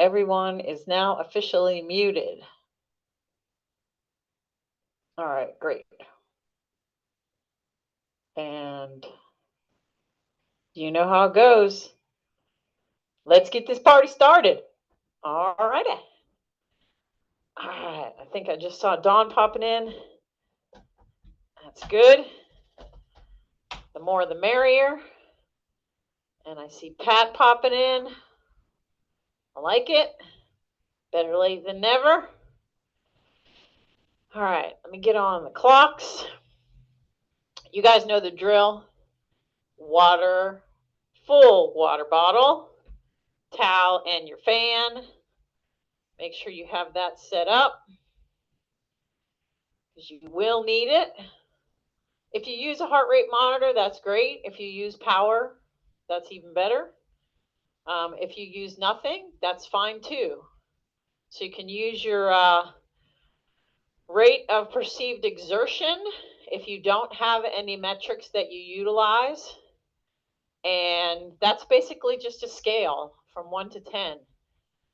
Everyone is now officially muted. All right, great. And you know how it goes. Let's get this party started. All righty. All right, I think I just saw Dawn popping in. That's good. The more the merrier. And I see Pat popping in. I like it. Better late than never. All right, let me get on the clocks. You guys know the drill. Water, full water bottle, towel, and your fan. Make sure you have that set up because you will need it. If you use a heart rate monitor, that's great. If you use power, that's even better. If you use nothing, that's fine too. So you can use your rate of perceived exertion if you don't have any metrics that you utilize. And that's basically just a scale from 1 to 10.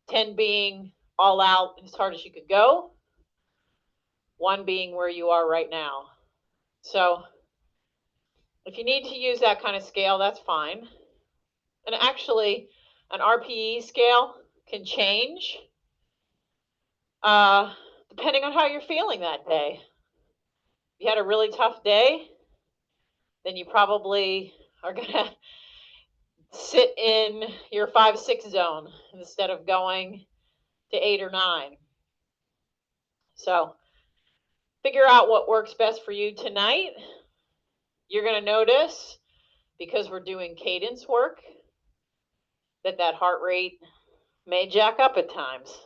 10 being all out as hard as you could go. 1 being where you are right now. So if you need to use that kind of scale, that's fine. And actually, an RPE scale can change depending on how you're feeling that day. If you had a really tough day, then you probably are going to sit in your 5-6 zone instead of going to 8 or 9. So figure out what works best for you tonight. You're going to notice, because we're doing cadence work, that heart rate may jack up at times.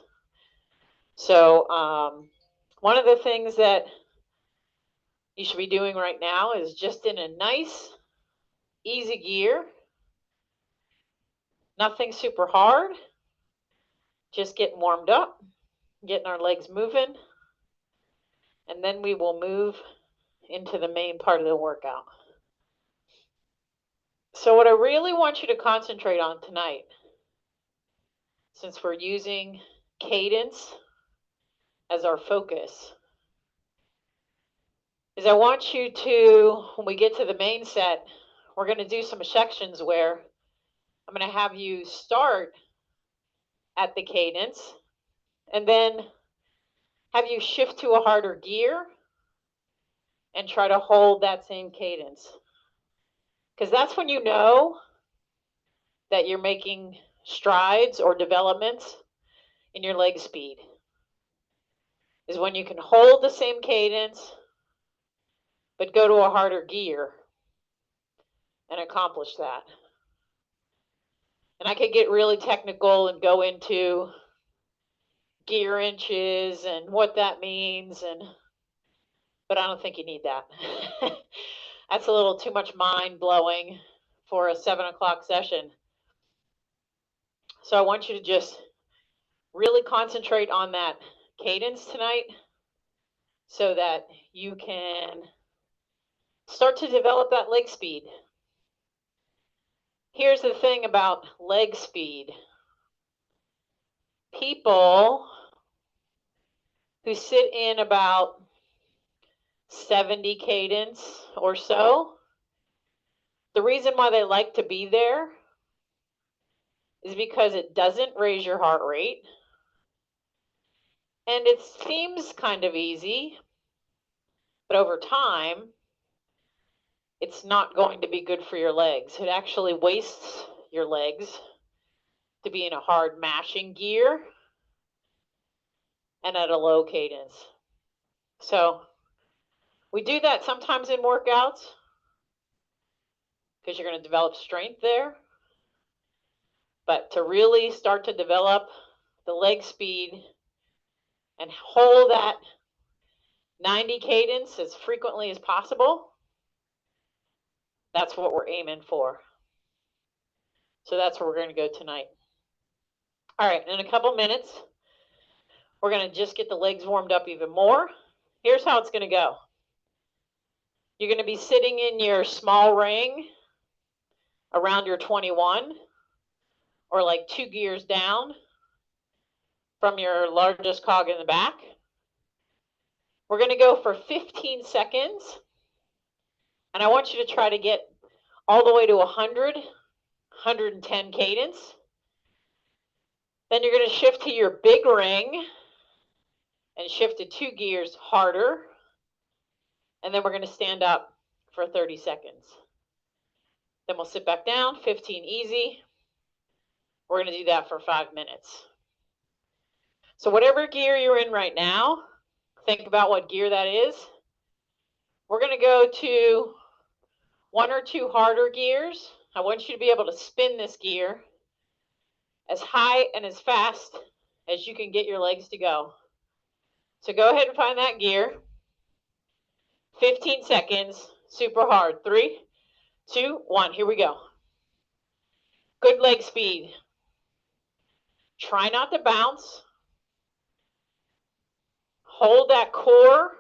So one of the things that you should be doing right now is just in a nice, easy gear. Nothing super hard. Just getting warmed up, getting our legs moving, and then we will move into the main part of the workout. So what I really want you to concentrate on tonight, since we're using cadence as our focus, is I want you to, when we get to the main set, we're going to do some sections where I'm going to have you start at the cadence and then have you shift to a harder gear and try to hold that same cadence. Because that's when you know that you're making strides or developments in your leg speed, is when you can hold the same cadence but go to a harder gear and accomplish that. And I could get really technical and go into gear inches and what that means, but I don't think you need that. That's a little too much mind-blowing for a 7 o'clock session. So I want you to just really concentrate on that cadence tonight so that you can start to develop that leg speed. Here's the thing about leg speed. People who sit in about 70 cadence or so, the reason why they like to be there is because it doesn't raise your heart rate, and it seems kind of easy, but over time, it's not going to be good for your legs. It actually wastes your legs to be in a hard mashing gear and at a low cadence. So we do that sometimes in workouts because you're going to develop strength there. But to really start to develop the leg speed and hold that 90 cadence as frequently as possible, that's what we're aiming for. So that's where we're going to go tonight. All right, in a couple minutes, we're going to just get the legs warmed up even more. Here's how it's going to go. You're going to be sitting in your small ring around your 21, or like 2 gears down. from your largest cog in the back. We're going to go for 15 seconds. And I want you to try to get all the way to 100, 110 cadence. Then you're going to shift to your big ring and shift to 2 gears harder. And then we're going to stand up for 30 seconds. Then we'll sit back down, 15 easy. We're going to do that for 5 minutes. So whatever gear you're in right now, think about what gear that is. We're going to go to 1 or 2 harder gears. I want you to be able to spin this gear as high and as fast as you can get your legs to go. So go ahead and find that gear. 15 seconds, super hard. 3, 2, 1, here we go. Good leg speed. Try not to bounce. Hold that core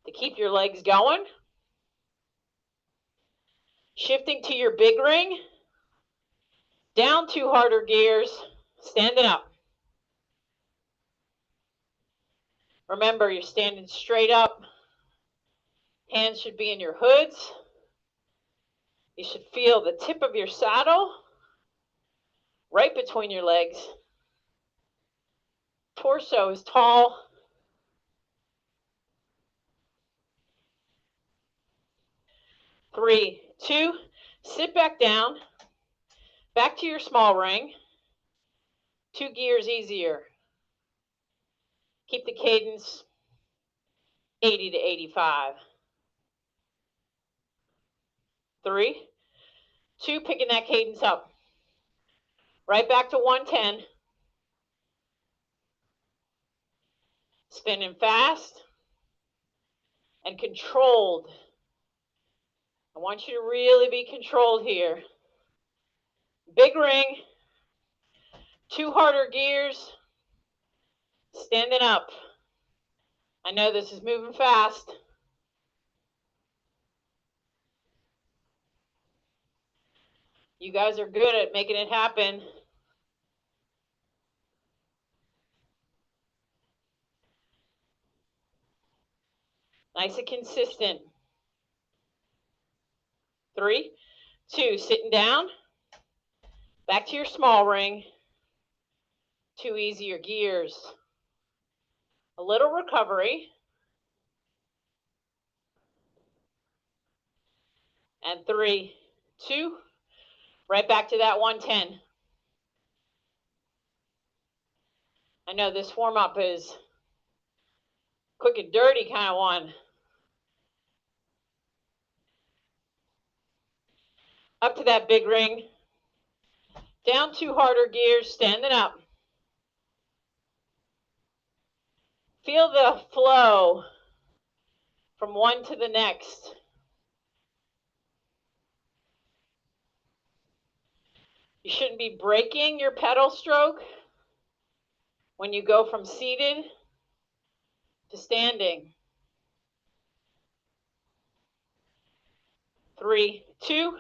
to keep your legs going. Shifting to your big ring. Down 2 harder gears, standing up. Remember, you're standing straight up. Hands should be in your hoods. You should feel the tip of your saddle right between your legs. Torso is tall. Three, two, sit back down. Back to your small ring. 2 gears easier. Keep the cadence 80 to 85. 3, 2, picking that cadence up. Right back to 110. Spinning fast and controlled. I want you to really be controlled here. Big ring, 2 harder gears, standing up. I know this is moving fast. You guys are good at making it happen. Nice and consistent. 3, 2, sitting down. Back to your small ring. 2 easier gears. A little recovery. And 3, 2, right back to that 110. I know this warm-up is quick and dirty kind of one. Up to that big ring. Down 2 harder gears, standing up. Feel the flow from one to the next. You shouldn't be breaking your pedal stroke when you go from seated to standing. 3, 2,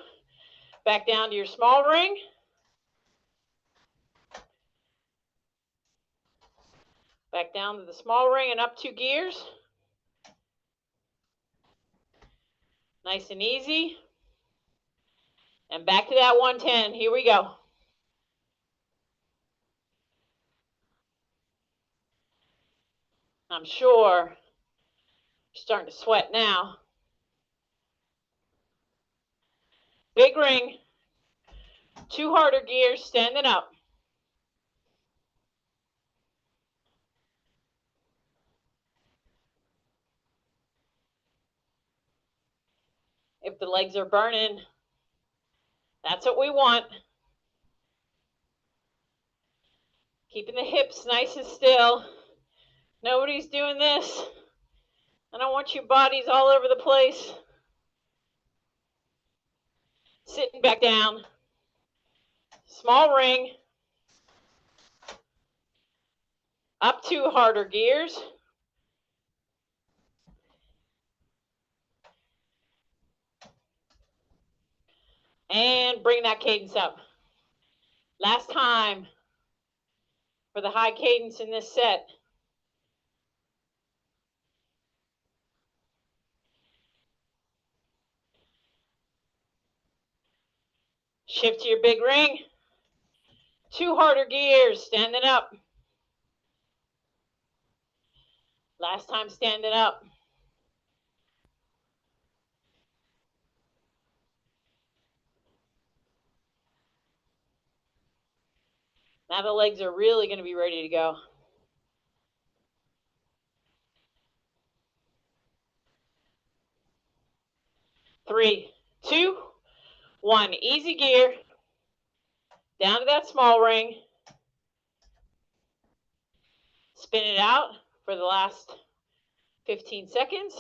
back down to your small ring. Back down to the small ring and up 2 gears. Nice and easy. And back to that 110. Here we go. I'm sure you're starting to sweat now. Big ring. 2 harder gears, standing up. If the legs are burning, that's what we want. Keeping the hips nice and still. Nobody's doing this. I don't want your bodies all over the place. Sitting back down. Small ring. Up 2 harder gears. And bring that cadence up. Last time. for the high cadence in this set. Shift to your big ring. 2 harder gears, standing up. Last time standing up. Now the legs are really going to be ready to go. 3, 2, 1. Easy gear. Down to that small ring. Spin it out for the last 15 seconds.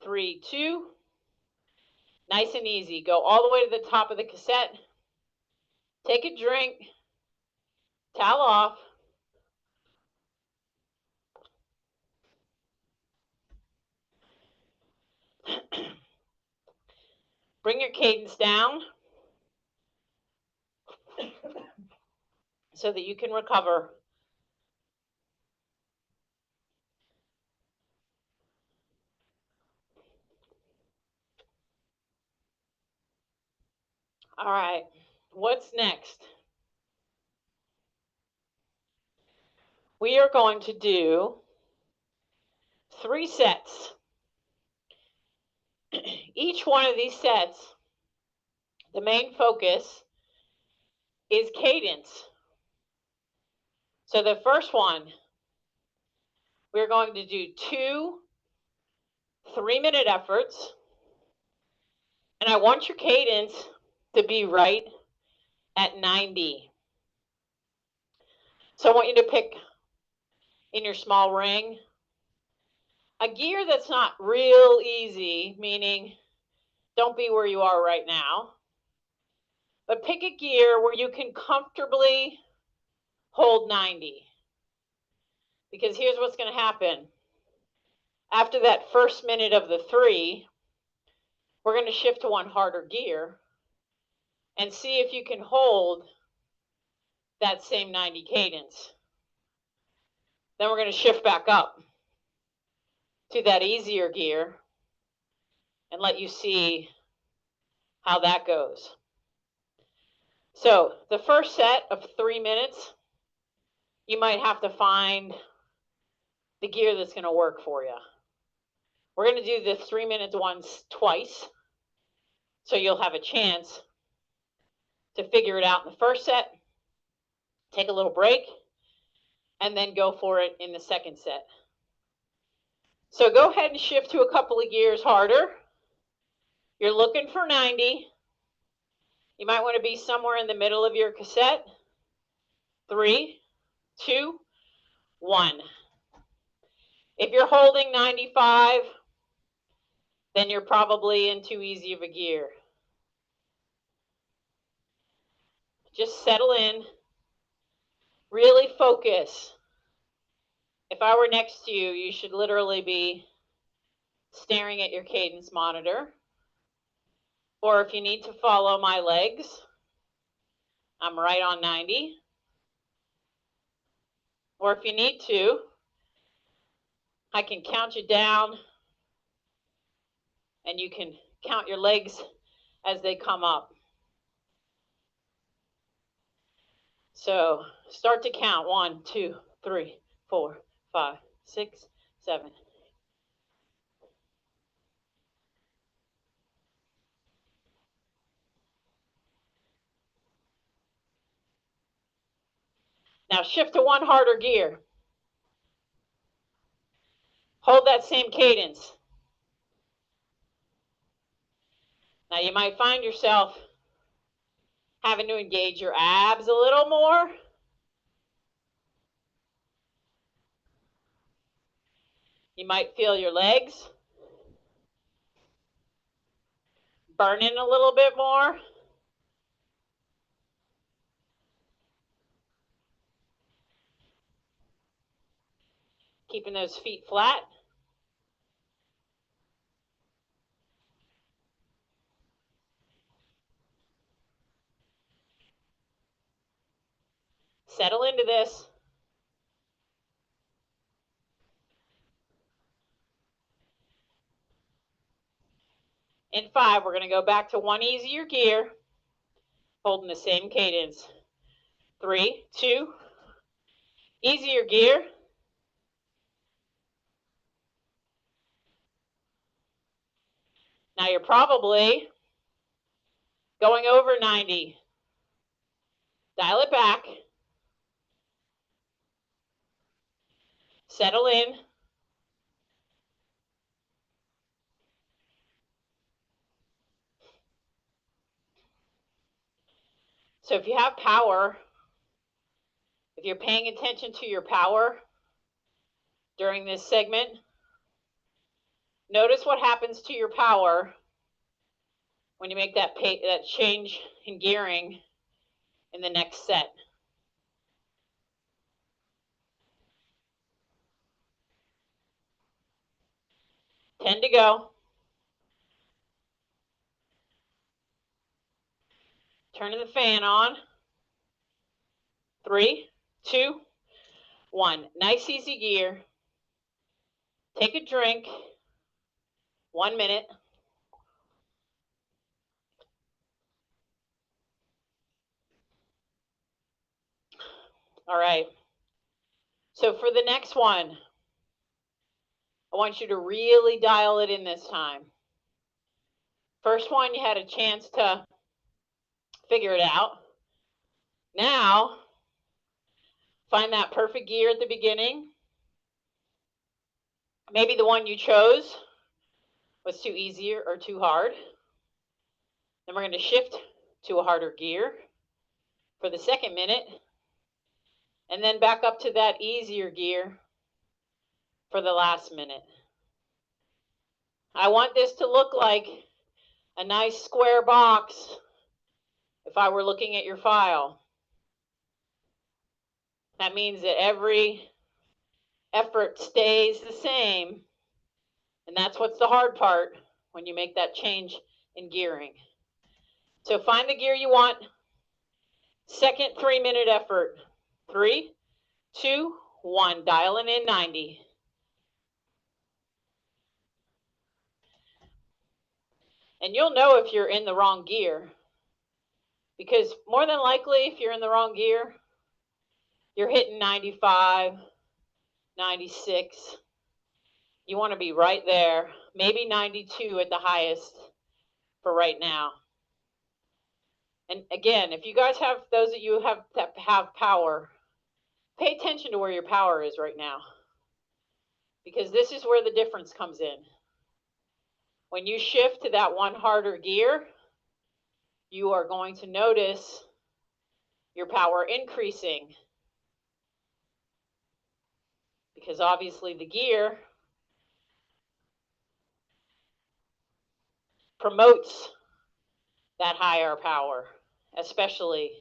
3, 2. Nice and easy. Go all the way to the top of the cassette. Take a drink. Towel off. Bring your cadence down so that you can recover. All right, what's next? We are going to do 3 sets. Each one of these sets, the main focus is cadence. So the first one, we're going to do 2 3-minute efforts. And I want your cadence to be right at 90. So I want you to pick in your small ring a gear that's not real easy, meaning don't be where you are right now, but pick a gear where you can comfortably hold 90. Because here's what's going to happen. After that first minute of the 3, we're going to shift to one harder gear and see if you can hold that same 90 cadence. Then we're going to shift back up to that easier gear and let you see how that goes. So the first set of 3 minutes, you might have to find the gear that's going to work for you. We're going to do the 3-minute ones twice, so you'll have a chance to figure it out in the first set, take a little break, and then go for it in the second set. So go ahead and shift to a couple of gears harder. You're looking for 90. You might want to be somewhere in the middle of your cassette. 3, 2, 1. If you're holding 95, then you're probably in too easy of a gear. Just settle in. Really focus. If I were next to you, you should literally be staring at your cadence monitor. Or if you need to follow my legs, I'm right on 90. Or if you need to, I can count you down and you can count your legs as they come up. So start to count. 1, 2, 3, 4, 5, 6, 7. Now shift to one harder gear. Hold that same cadence. Now you might find yourself having to engage your abs a little more. You might feel your legs burning a little bit more. Keeping those feet flat. Settle into this. In 5, we're going to go back to one easier gear, holding the same cadence. 3, 2, easier gear. Now you're probably going over 90. Dial it back. Settle in. So if you have power, if you're paying attention to your power during this segment, notice what happens to your power when you make that change in gearing in the next set. 10 to go. Turning the fan on. 3, 2, 1. Nice easy gear. Take a drink. 1 minute. All right. So for the next one, I want you to really dial it in this time. First one, you had a chance to figure it out. Now, find that perfect gear at the beginning. Maybe the one you chose was too easy or too hard. Then we're going to shift to a harder gear for the second minute, and then back up to that easier gear for the last minute. I want this to look like a nice square box if I were looking at your file. That means that every effort stays the same, and that's what's the hard part when you make that change in gearing. So find the gear you want. Second 3-minute effort. 3, 2, 1. Dialing in 90. And you'll know if you're in the wrong gear, because more than likely, if you're in the wrong gear, you're hitting 95, 96. You want to be right there, maybe 92 at the highest for right now. And again, if you guys have, those of you that have power, pay attention to where your power is right now, because this is where the difference comes in. When you shift to that one harder gear, you are going to notice your power increasing, because obviously the gear promotes that higher power, especially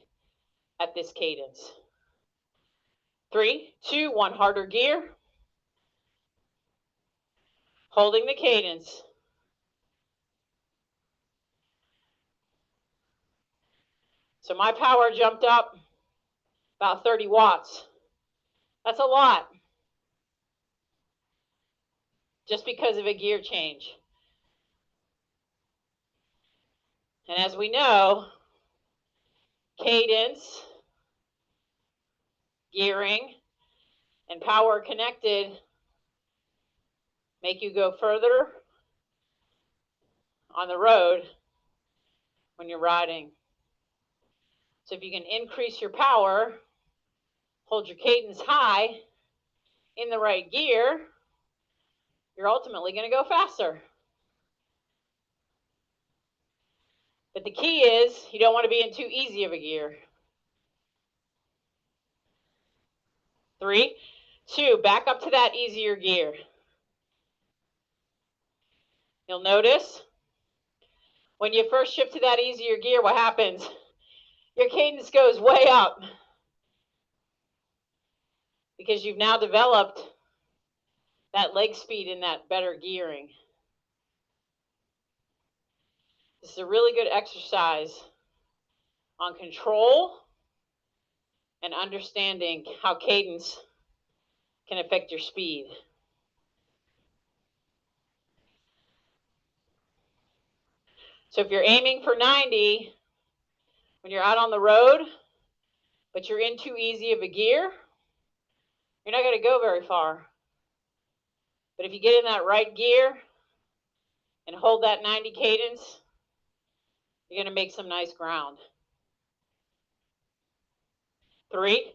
at this cadence. 3, 2, 1, harder gear. Holding the cadence. So my power jumped up about 30 watts. That's a lot, just because of a gear change. And as we know, cadence, gearing, and power connected make you go further on the road when you're riding. So if you can increase your power, hold your cadence high in the right gear, you're ultimately going to go faster. But the key is you don't want to be in too easy of a gear. 3, 2, back up to that easier gear. You'll notice when you first shift to that easier gear, what happens? Your cadence goes way up, because you've now developed that leg speed in that better gearing. This is a really good exercise on control and understanding how cadence can affect your speed. So if you're aiming for 90 when you're out on the road, but you're in too easy of a gear, you're not going to go very far. But if you get in that right gear and hold that 90 cadence, you're going to make some nice ground. 3,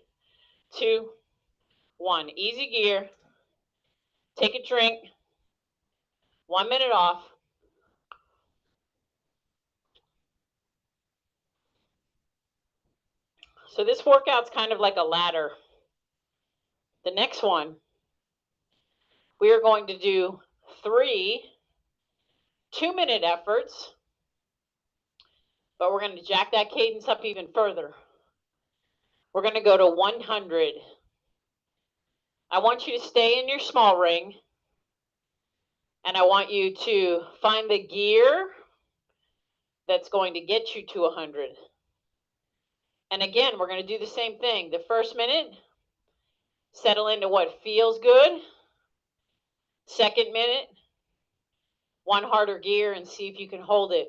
2, 1. Easy gear. Take a drink. 1 minute off. So this workout's kind of like a ladder. The next one, we are going to do 3 2-minute efforts, but we're going to jack that cadence up even further. We're going to go to 100. I want you to stay in your small ring, and I want you to find the gear that's going to get you to 100. And again, we're going to do the same thing. The first minute, settle into what feels good. Second minute, one harder gear and see if you can hold it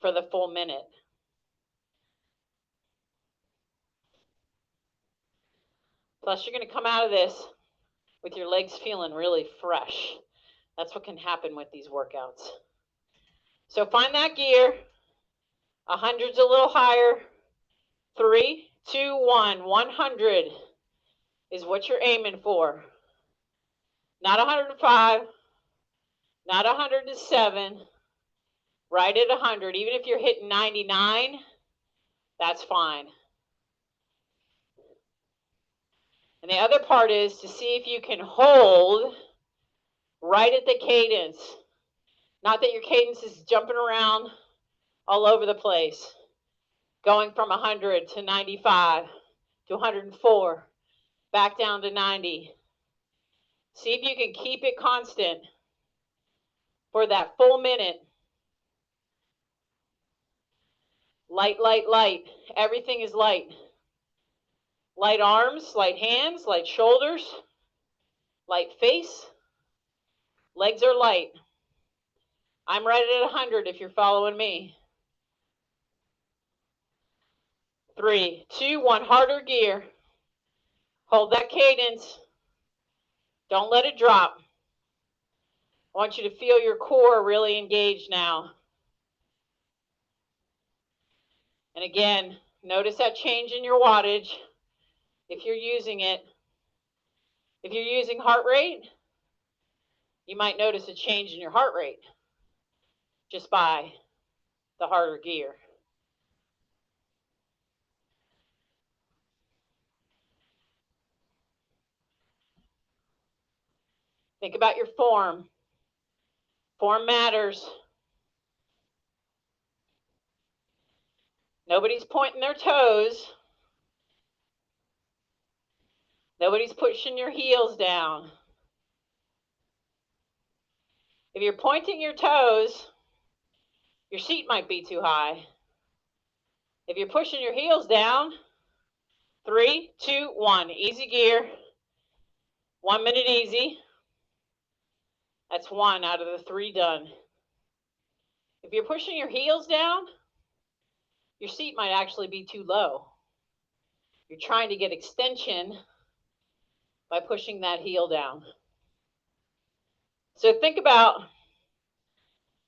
for the full minute. Plus, you're going to come out of this with your legs feeling really fresh. That's what can happen with these workouts. So find that gear. 100's a little higher. 3, 2, 1. 100 is what you're aiming for. Not 105, not 107, right at 100. Even if you're hitting 99, that's fine. And the other part is to see if you can hold right at the cadence. Not that your cadence is jumping around all over the place, going from 100 to 95 to 104, back down to 90. See if you can keep it constant for that full minute. Light, light, light. Everything is light. Light arms, light hands, light shoulders, light face. Legs are light. I'm right at 100 if you're following me. 3, 2, 1, harder gear. Hold that cadence. Don't let it drop. I want you to feel your core really engaged now. And again, notice that change in your wattage if you're using it. If you're using heart rate, you might notice a change in your heart rate just by the harder gear. Think about your form. Form matters. Nobody's pointing their toes. Nobody's pushing your heels down. If you're pointing your toes, your seat might be too high. If you're pushing your heels down, 3, 2, 1, easy gear. 1 minute easy. That's 1 out of the 3 done. If you're pushing your heels down, your seat might actually be too low. You're trying to get extension by pushing that heel down. So think about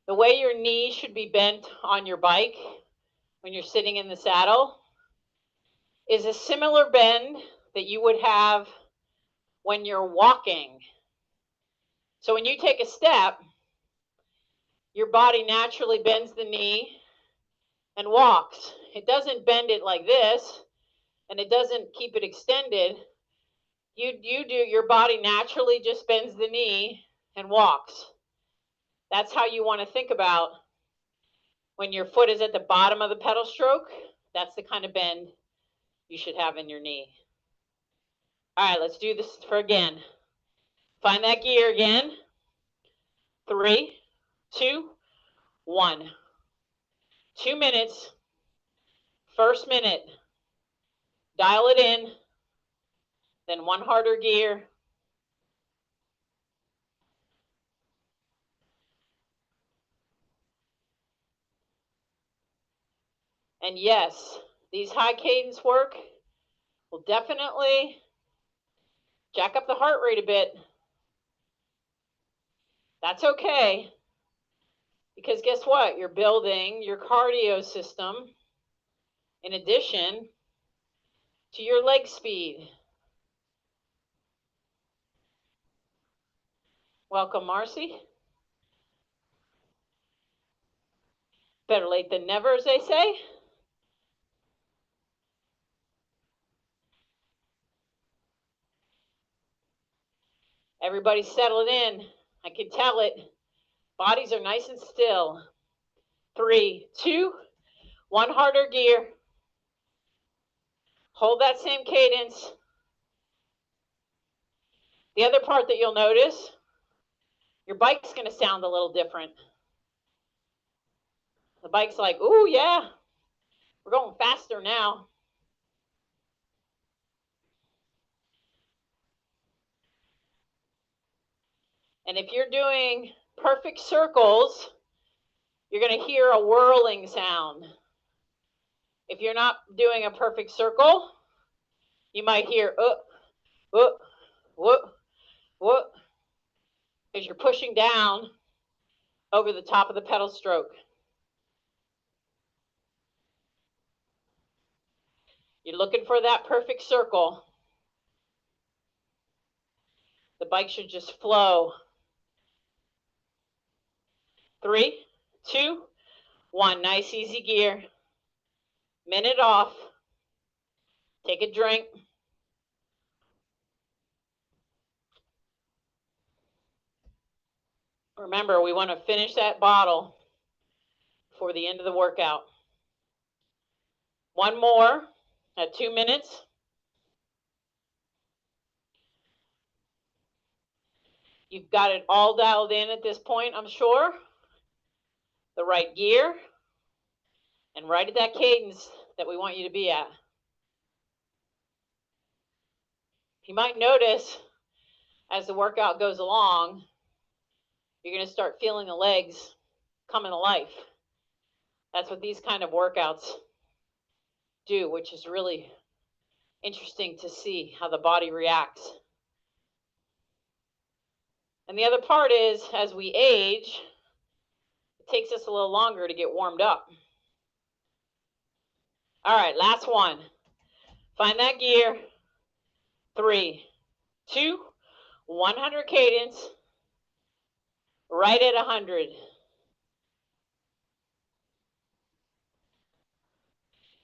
the way your knees should be bent on your bike when you're sitting in the saddle is a similar bend that you would have when you're walking. So when you take a step, your body naturally bends the knee and walks. It doesn't bend it like this, and it doesn't keep it extended. Your body naturally just bends the knee and walks. That's how you want to think about when your foot is at the bottom of the pedal stroke. That's the kind of bend you should have in your knee. All right, let's do this for again. Find that gear again. 3, 2, 1. 2 minutes. First minute, dial it in, then one harder gear. And yes, these high cadence work will definitely jack up the heart rate a bit. That's okay, because guess what? You're building your cardio system in addition to your leg speed. Welcome, Marcy. Better late than never, as they say. Everybody's settling in. I can tell it. Bodies are nice and still. 3, 2, 1 harder gear. Hold that same cadence. The other part that you'll notice, your bike's going to sound a little different. The bike's like, ooh, yeah, we're going faster now. And if you're doing perfect circles, you're going to hear a whirling sound. If you're not doing a perfect circle, you might hear, whoop, because you're pushing down over the top of the pedal stroke. You're looking for that perfect circle. The bike should just flow. 3, 2, 1. Nice, easy gear. Minute off. Take a drink. Remember, we want to finish that bottle before the end of the workout. One more at 2 minutes. You've got it all dialed in at this point, I'm sure. The right gear and right at that cadence that we want you to be at. You might notice as the workout goes along, you're going to start feeling the legs coming to life. That's what these kind of workouts do, which is really interesting to see how the body reacts. And the other part is, as we age, it takes us a little longer to get warmed up. All right, last one. Find that gear. 3, 2, 100 cadence, right at 100.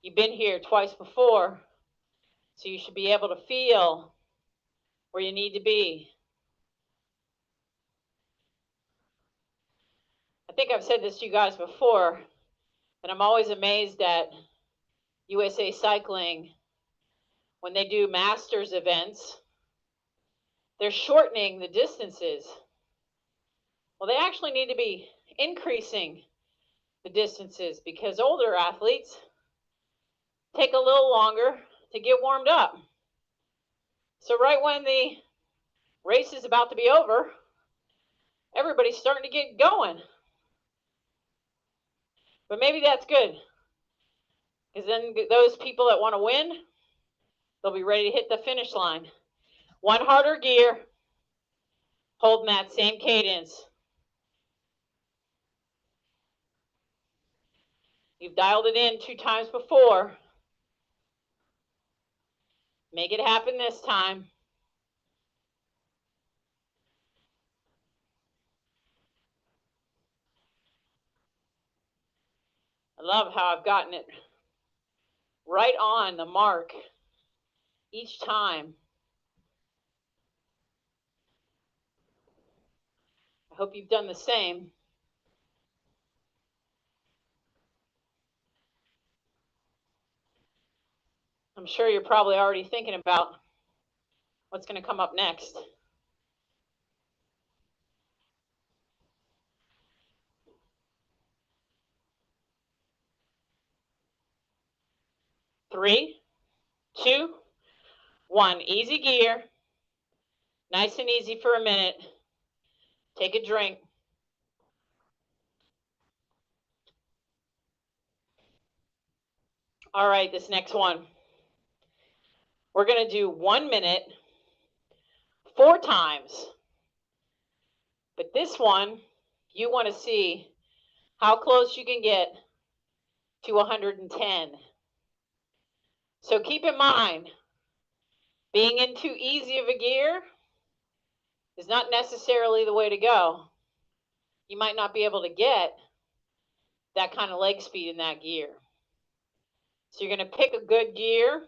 You've been here twice before, so you should be able to feel where you need to be. I think I've said this to you guys before, but I'm always amazed at USA Cycling when they do masters events. They're shortening the distances. Well, they actually need to be increasing the distances because older athletes take a little longer to get warmed up. So right when the race is about to be over, everybody's starting to get going. But maybe that's good, because then those people that want to win, they'll be ready to hit the finish line. One harder gear, holding that same cadence. You've dialed it in 2 times before. Make it happen this time. I love how I've gotten it right on the mark each time. I hope you've done the same. I'm sure you're probably already thinking about what's going to come up next. Three, 2, 1. Easy gear. Nice and easy for a minute. Take a drink. All right, this next one. We're going to do 1 minute 4 times. But this one, you want to see how close you can get to 110. So keep in mind, being in too easy of a gear is not necessarily the way to go. You might not be able to get that kind of leg speed in that gear. So you're going to pick a good gear.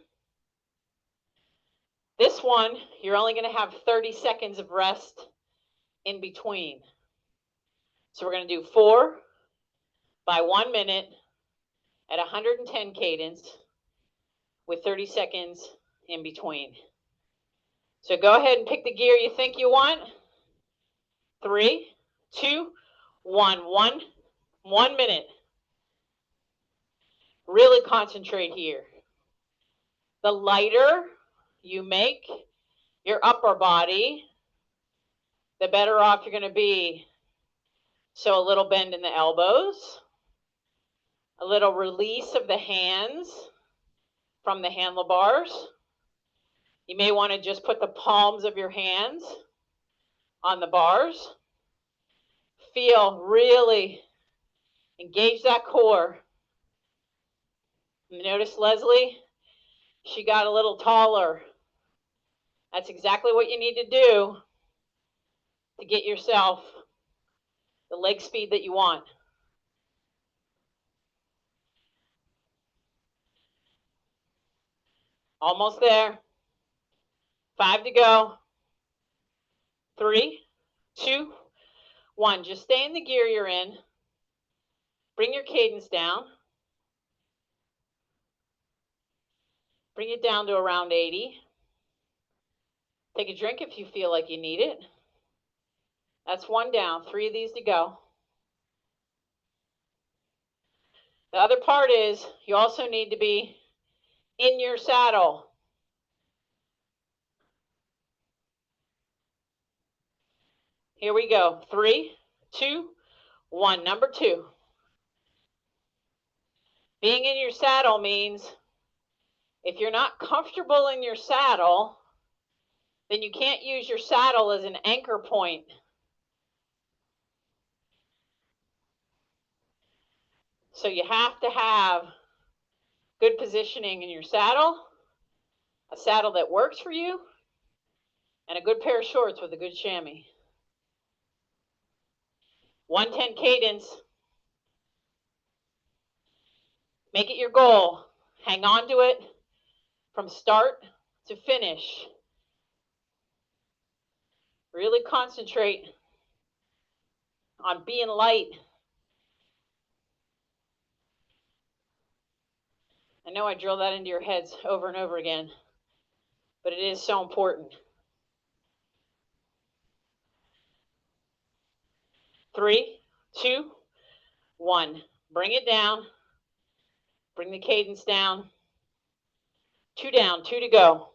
This one, you're only going to have 30 seconds of rest in between. So we're going to do 4 by 1 minute at 110 cadence with 30 seconds in between. So go ahead and pick the gear you think you want. 3, 2, 1. 1 minute. Really concentrate here. The lighter you make your upper body, the better off you're going to be. So a little bend in the elbows, a little release of the hands from the handlebars. You may want to just put the palms of your hands on the bars. Feel, really engage that core. Notice Leslie, she got a little taller. That's exactly what you need to do to get yourself the leg speed that you want. Almost there. 5 to go. 3, 2, 1. Just stay in the gear you're in. Bring your cadence down. Bring it down to around 80. Take a drink if you feel like you need it. That's 1 down. 3 of these to go. The other part is you also need to be in your saddle. Here we go. 3, 2, 1. Number 2. Being in your saddle means if you're not comfortable in your saddle, then you can't use your saddle as an anchor point. So you have to have good positioning in your saddle, a saddle that works for you, and a good pair of shorts with a good chamois. 110 cadence. Make it your goal. Hang on to it from start to finish. Really concentrate on being light. I know I drill that into your heads over and over again, but it is so important. 3, 2, 1. Bring it down. Bring the cadence down. 2 down, 2 to go.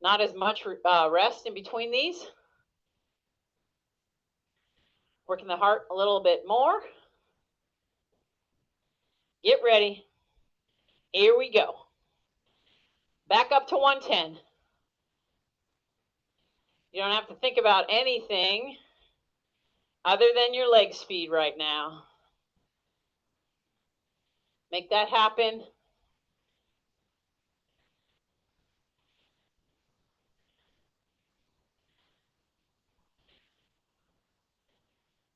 Not as much rest in between these. Working the heart a little bit more. Get ready. Here we go. Back up to 110. You don't have to think about anything other than your leg speed right now. Make that happen.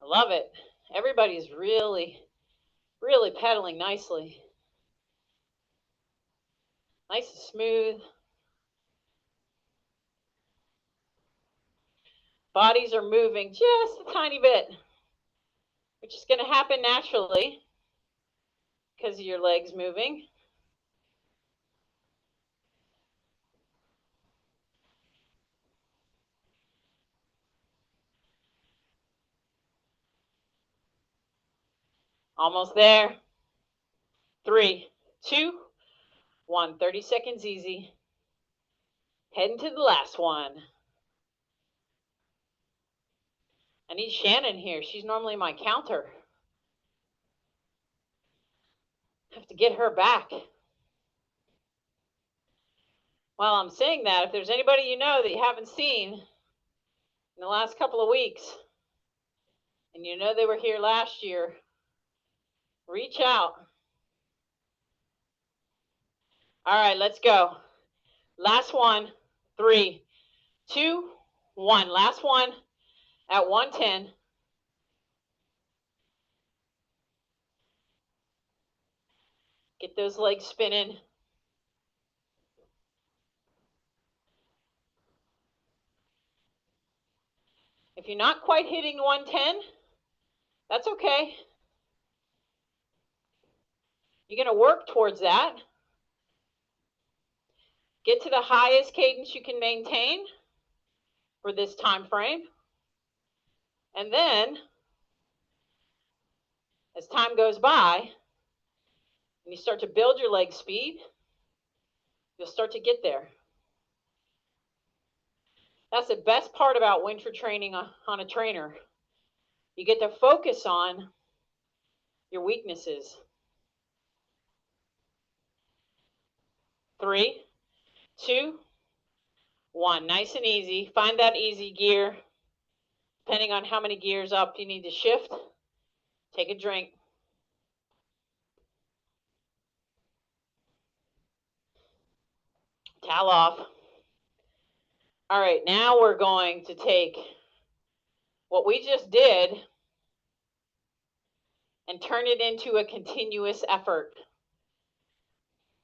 I love it. Everybody's really pedaling nicely. Nice and smooth. Bodies are moving just a tiny bit, which is going to happen naturally because of your legs moving. Almost there. 3, 2, 1. 30 seconds easy. Heading to the last one. I need Shannon here. She's normally my counter. Have to get her back. While I'm saying that, if there's anybody you know that you haven't seen in the last couple of weeks, and you know they were here last year, reach out. All right, let's go. Last one. 3, 2, 1. Last one at 110. Get those legs spinning. If you're not quite hitting 110, that's okay. You're going to work towards that. Get to the highest cadence you can maintain for this time frame. And then, as time goes by, and you start to build your leg speed, you'll start to get there. That's the best part about winter training on a trainer. You get to focus on your weaknesses. 3, 2, 1. Nice and easy. Find that easy gear. Depending on how many gears up you need to shift, take a drink. Towel off. All right, now we're going to take what we just did and turn it into a continuous effort.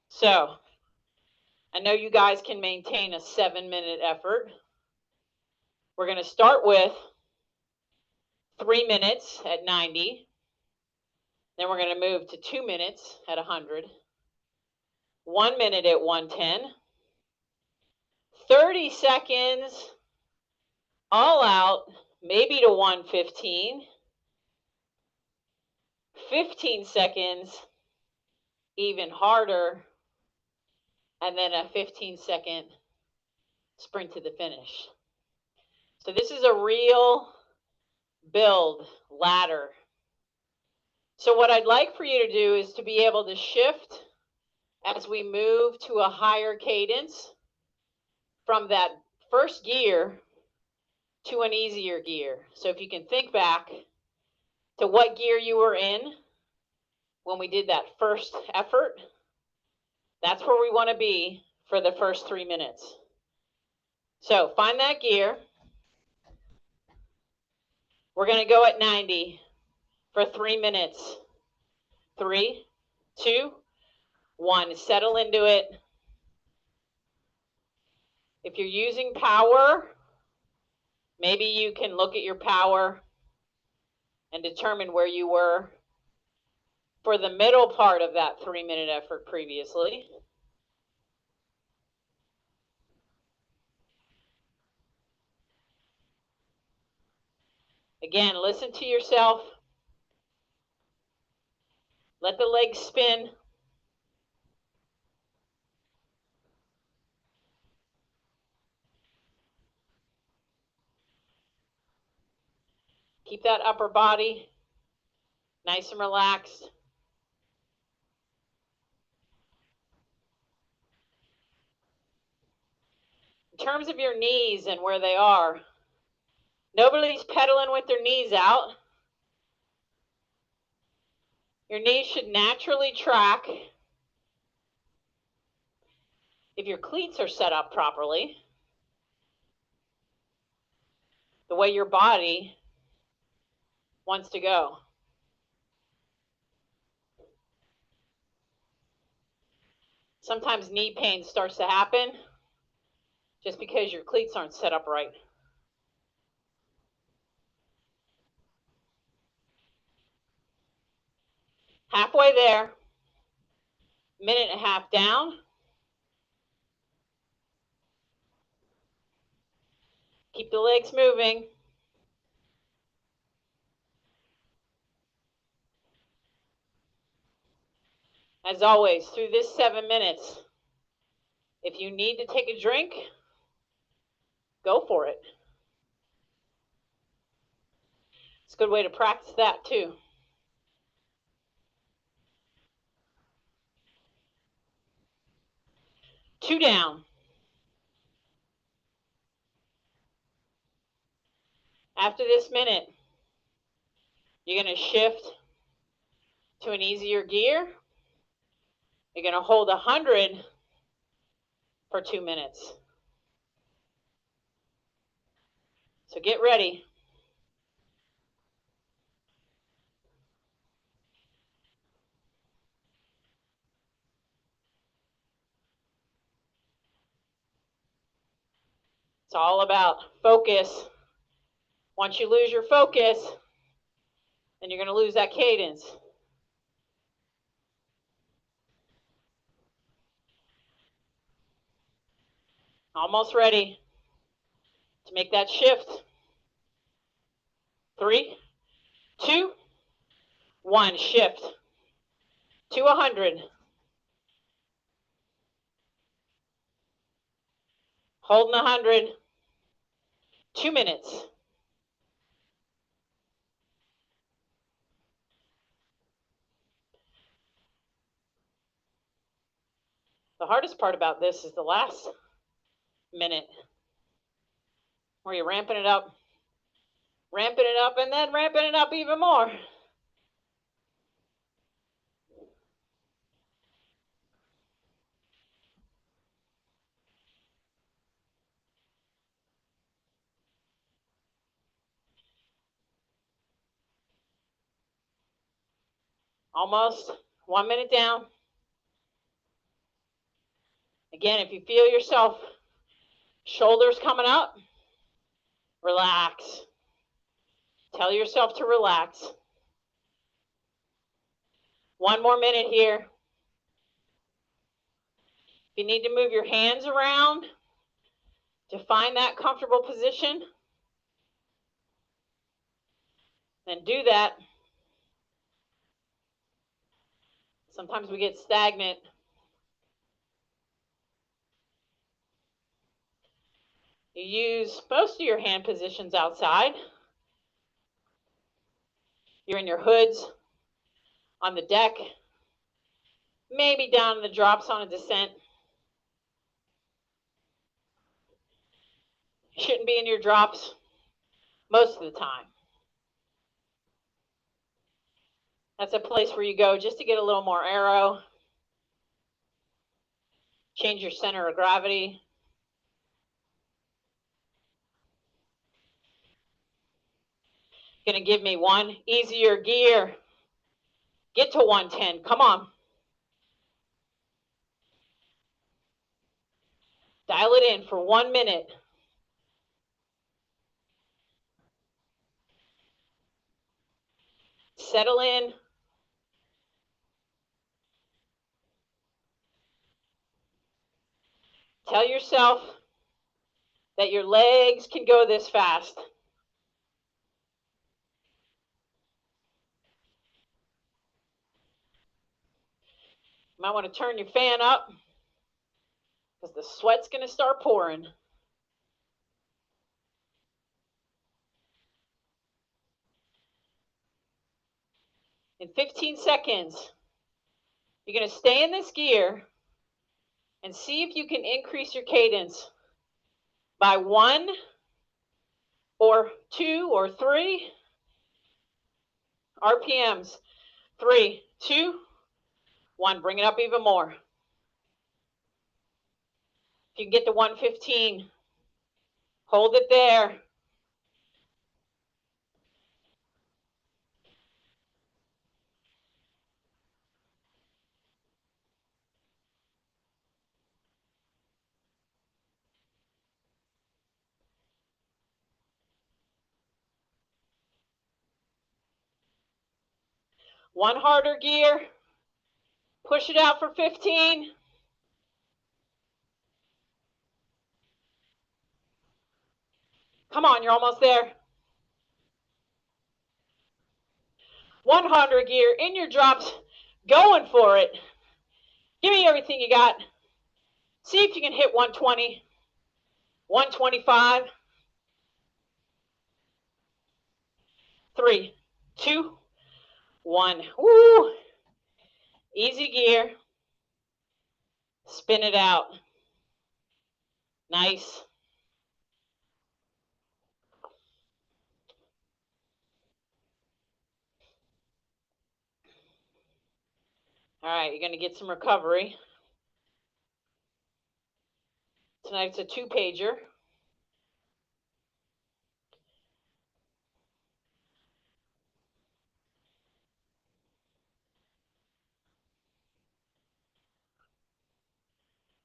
So, I know you guys can maintain a 7-minute effort. We're going to start with 3 minutes at 90. Then we're going to move to 2 minutes at 100. 1 minute at 110. 30 seconds all out, maybe to 115. 15 seconds, even harder, and then a 15-second sprint to the finish. So this is a real build ladder. So what I'd like for you to do is to be able to shift as we move to a higher cadence from that first gear to an easier gear. So if you can think back to what gear you were in when we did that first effort, that's where we want to be for the first 3 minutes. So find that gear. We're going to go at 90 for 3 minutes. 3, 2, 1. Settle into it. If you're using power, maybe you can look at your power and determine where you were for the middle part of that 3-minute effort previously. Again, listen to yourself. Let the legs spin. Keep that upper body nice and relaxed. In terms of your knees and where they are, nobody's pedaling with their knees out. Your knees should naturally track if your cleats are set up properly, the way your body wants to go. Sometimes knee pain starts to happen just because your cleats aren't set up right. Halfway there, minute and a half down. Keep the legs moving. As always, through this 7 minutes, if you need to take a drink, go for it. It's a good way to practice that too. Two down. After this minute, you're going to shift to an easier gear. You're going to hold 100 for 2 minutes. So get ready. It's all about focus. Once you lose your focus, then you're going to lose that cadence. Almost ready to make that shift. 3, 2, 1, shift to 100. Holding 100, 2 minutes. The hardest part about this is the last minute, where you're ramping it up, and then ramping it up even more. Almost 1 minute down. Again, if you feel yourself, shoulders coming up, relax. Tell yourself to relax. 1 more minute here. If you need to move your hands around to find that comfortable position, then do that. Sometimes we get stagnant. You use most of your hand positions outside. You're in your hoods, on the deck, maybe down in the drops on a descent. You shouldn't be in your drops most of the time. That's a place where you go just to get a little more aero. Change your center of gravity. Gonna give me one easier gear. Get to 110, come on. Dial it in for 1 minute. Settle in. Tell yourself that your legs can go this fast. You might want to turn your fan up because the sweat's going to start pouring. In 15 seconds, you're going to stay in this gear and see if you can increase your cadence by 1 or 2 or 3 RPMs. 3, 2, 1. Bring it up even more. If you can get to 115, hold it there. One harder gear. Push it out for 15. Come on, you're almost there. 100 gear in your drops, going for it. Give me everything you got. See if you can hit 120, 125. 3, 2, 1. Woo! Easy gear. Spin it out. Nice. All right, you're going to get some recovery. Tonight's a 2-pager.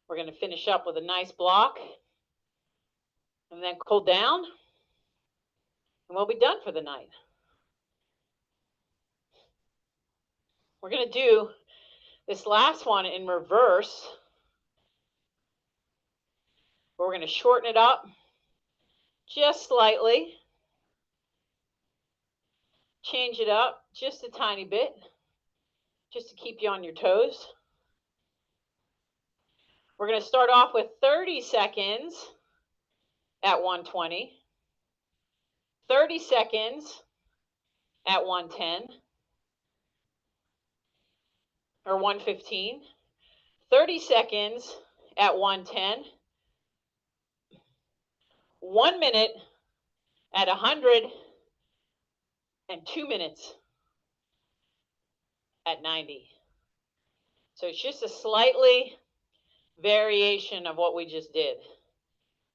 We're going to finish up with a nice block and then cool down, and we'll be done for the night. We're going to do this last one in reverse. We're going to shorten it up just slightly. Change it up just a tiny bit, just to keep you on your toes. We're going to start off with 30 seconds at 120, 30 seconds at 110, or 115, 30 seconds at 110, 1 minute at 100, and 2 minutes at 90. So it's just a slightly variation of what we just did,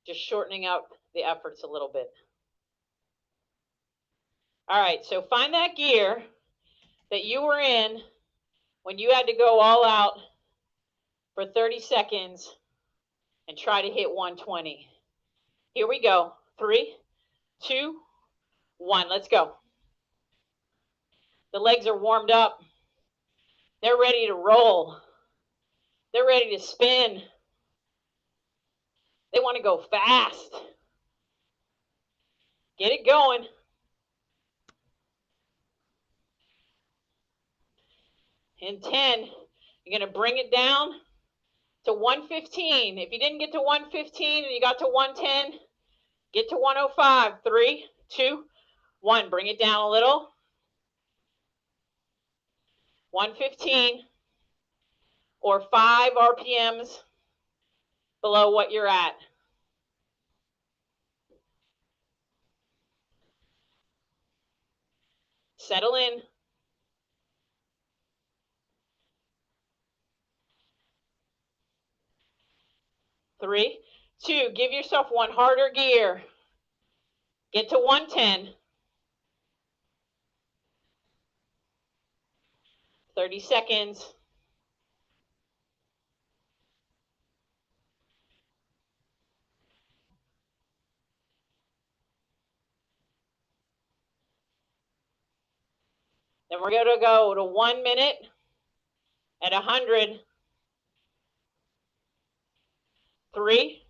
just shortening up the efforts a little bit. All right, so find that gear that you were in when you had to go all out for 30 seconds and try to hit 120. Here we go. 3, 2, 1. Let's go. The legs are warmed up. They're ready to roll. They're ready to spin. They want to go fast. Get it going. In 10, you're going to bring it down to 115. If you didn't get to 115 and you got to 110, get to 105. 3, 2, 1. Bring it down a little. 115 or 5 RPMs below what you're at. Settle in. 3, 2. Give yourself one harder gear. Get to 110. 30 seconds. Then we're going to go to 1 minute at 100. 3,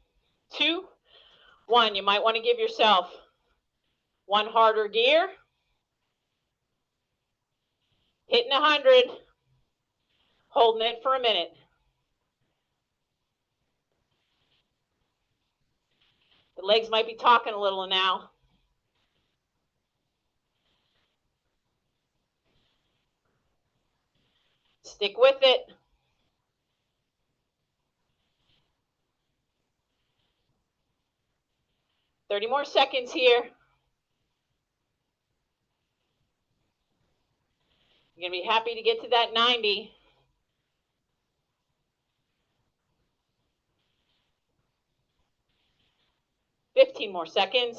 2, 1. You might want to give yourself one harder gear. Hitting 100. Holding it for a minute. The legs might be talking a little now. Stick with it. 30 more seconds here. You're going to be happy to get to that 90. 15 more seconds.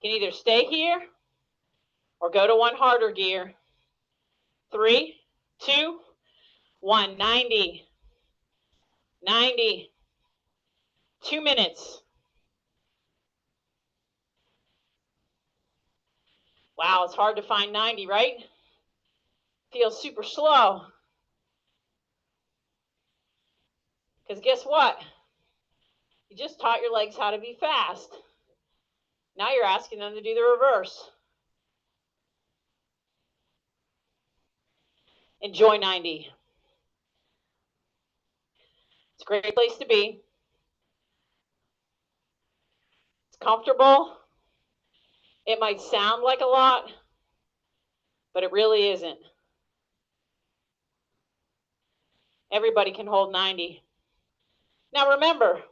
You can either stay here or go to one harder gear. 3, 2, 1. 90. 90. 2 minutes. Wow, it's hard to find 90, right? Feels super slow. Because guess what? You just taught your legs how to be fast. Now you're asking them to do the reverse. Enjoy 90. It's a great place to be. It's comfortable. It might sound like a lot, but it really isn't. Everybody can hold 90. Now remember,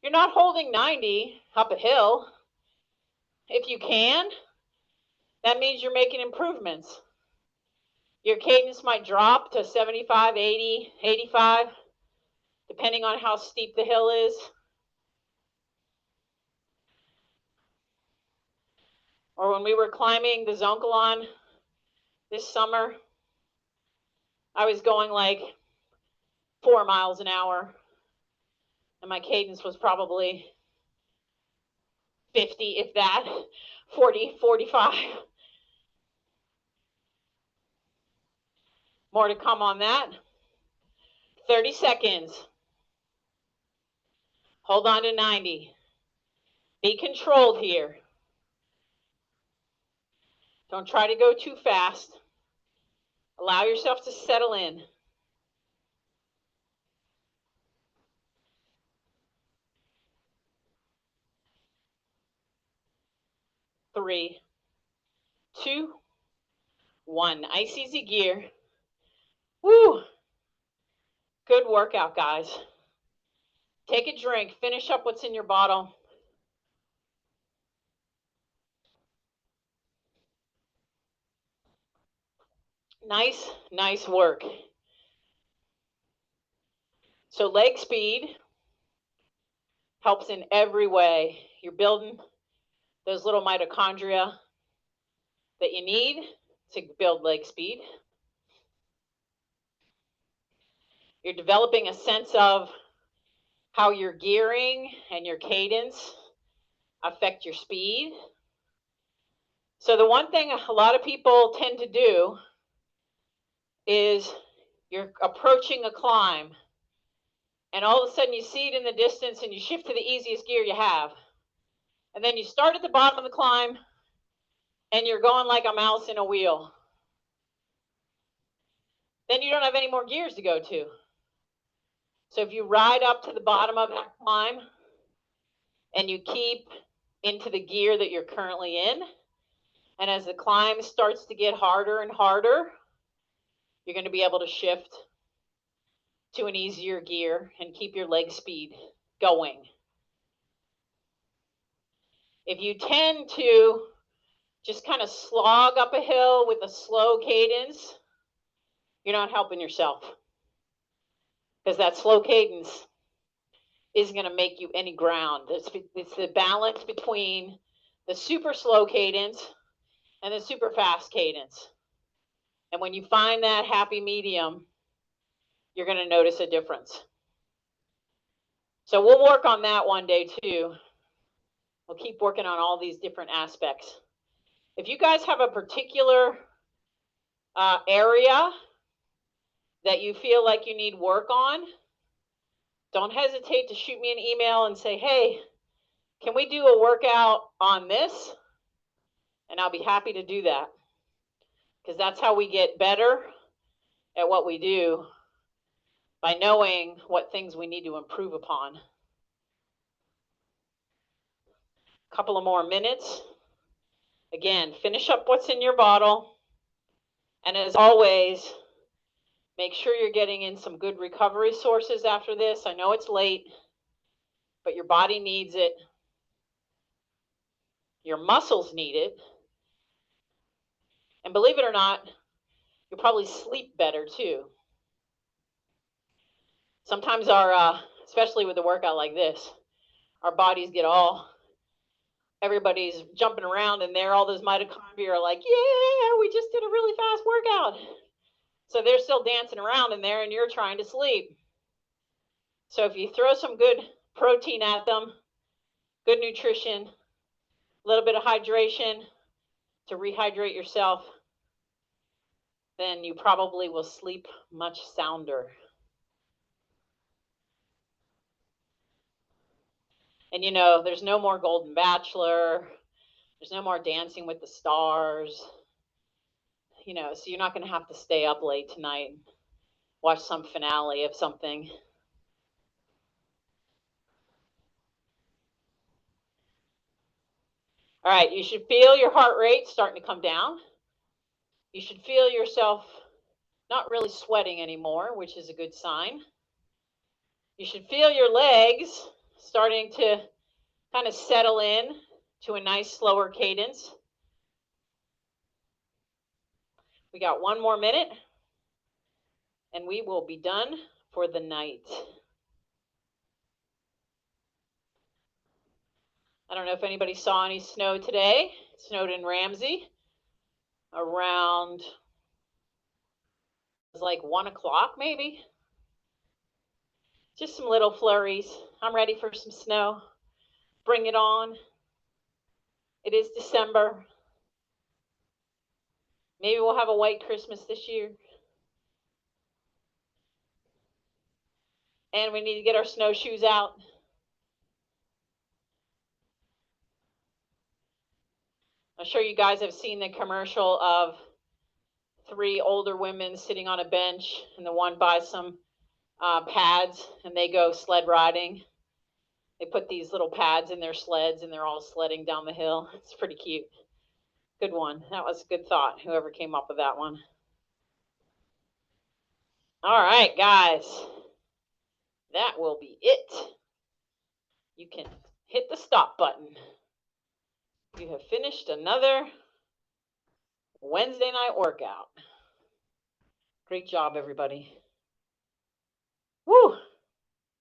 you're not holding 90 up a hill. If you can, that means you're making improvements. Your cadence might drop to 75, 80, 85, depending on how steep the hill is. Or when we were climbing the Zonkalon this summer, I was going like 4 miles an hour, and my cadence was probably 50, if that, 40, 45. More to come on that. 30 seconds. Hold on to 90. Be controlled here. Don't try to go too fast. Allow yourself to settle in. 3, 2, 1. Nice easy gear. Woo! Good workout, guys. Take a drink. Finish up what's in your bottle. Nice work. So leg speed helps in every way. You're building those little mitochondria that you need to build leg speed. You're developing a sense of how your gearing and your cadence affect your speed. So the one thing a lot of people tend to do is you're approaching a climb, and all of a sudden you see it in the distance and you shift to the easiest gear you have. And then you start at the bottom of the climb and you're going like a mouse in a wheel. Then you don't have any more gears to go to. So if you ride up to the bottom of that climb and you keep into the gear that you're currently in, and as the climb starts to get harder and harder, you're going to be able to shift to an easier gear and keep your leg speed going. If you tend to just kind of slog up a hill with a slow cadence, you're not helping yourself, because that slow cadence isn't going to make you any ground. It's the balance between the super slow cadence and the super fast cadence. And when you find that happy medium, you're going to notice a difference. So we'll work on that one day too. We'll keep working on all these different aspects. If you guys have a particular area that you feel like you need work on, don't hesitate to shoot me an email and say, hey, can we do a workout on this? And I'll be happy to do that, because that's how we get better at what we do, by knowing what things we need to improve upon. A couple of more minutes. Again, finish up what's in your bottle. And as always, make sure you're getting in some good recovery sources after this. I know it's late, but your body needs it. Your muscles need it. And believe it or not, you'll probably sleep better too. Sometimes especially with a workout like this, our bodies get everybody's jumping around and there, all those mitochondria are like, yeah, we just did a really fast workout. So they're still dancing around in there and you're trying to sleep. So if you throw some good protein at them, good nutrition, a little bit of hydration to rehydrate yourself, then you probably will sleep much sounder. And you know, there's no more Golden Bachelor. There's no more Dancing with the Stars. You know, so you're not going to have to stay up late tonight and watch some finale of something. All right, you should feel your heart rate starting to come down. You should feel yourself not really sweating anymore, which is a good sign. You should feel your legs starting to kind of settle in to a nice slower cadence. We got one more minute and we will be done for the night. I don't know if anybody saw any snow today. It snowed in Ramsey around, it was like 1 o'clock maybe. Just some little flurries. I'm ready for some snow. Bring it on. It is December. Maybe we'll have a white Christmas this year. And we need to get our snowshoes out. I'm sure you guys have seen the commercial of 3 older women sitting on a bench, and the one buys some pads, and they go sled riding. They put these little pads in their sleds, and they're all sledding down the hill. It's pretty cute. Good one. That was a good thought, whoever came up with that one. All right, guys. That will be it. You can hit the stop button. You have finished another Wednesday night workout. Great job, everybody.